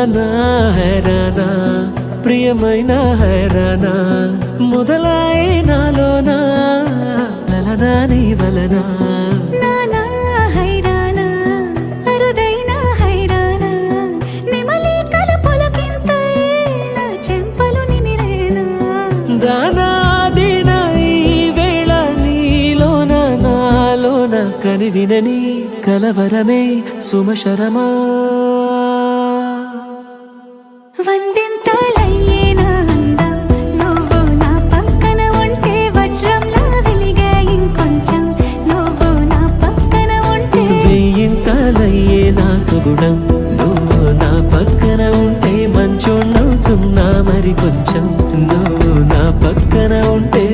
నా హైరానా ప్రియమైన హైరానా మొదలాయే నాలోనా లలనా నీ వలనా కని వినని కలవరమే సుమశరమా వందింతలయ్యేనా అందం నువ్వు నా పక్కన ఉంటే వజ్రంలా వెలిగే ఇంకొంచెం నువ్వు నా పక్కన ఉంటే వెయ్యింతలయ్యేనా సుగుణం నువ్వు నా పక్కన ఉంటే మంచోణ్ణవుతున్నా మరి కొంచెం నువ్వు నా పక్కన ఉంటే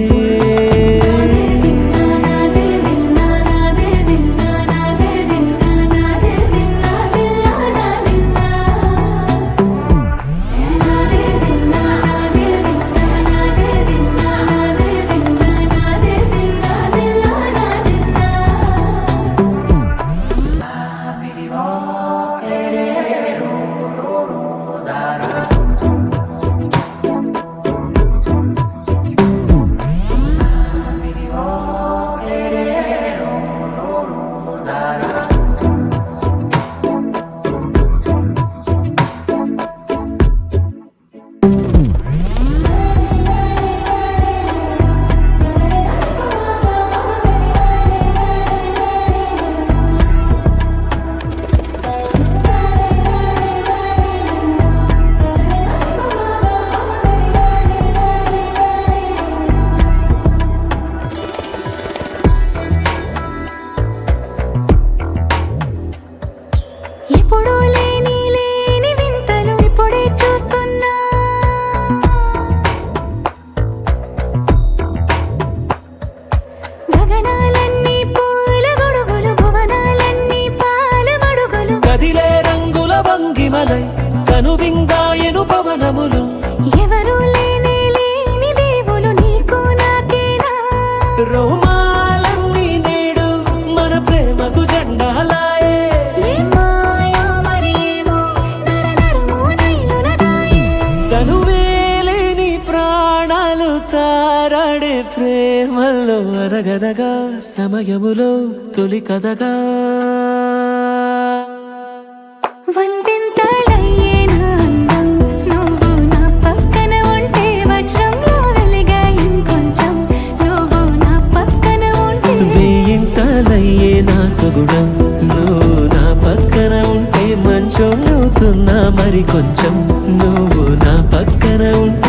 ఎప్పుడూ లేని వింతలు ఇప్పుడే చూస్తున్నా గగనాలన్నీ పూల గొడుగులు భువనాలన్నీ పాల మడుగులు కదిలే రంగుల భంగిమలై కనువిందాయను పవనములు ఎవరు లేని దేవులు నీకు నాకేనా రోమాలన్నీ నేడు మన ప్రేమకు జెండాలాయే కనువేలేని ప్రాణాలు తారాడే ప్రేమల్లో అనగనగా సమయములో తొలి కథగా వందింతలయ్యేనా అందం నువ్వు నా పక్కన ఉంటే వజ్రంలా వెలిగే ఇంకొంచెం నువ్వు నా పక్కన ఉంటే వెయ్యింతలయ్యేనా సుగుణం నువ్వు నా పక్కన ఉంటే మంచోణ్ణవుతున్నా మరి కొంచెం నువ్వు నా పక్కన ఉంటే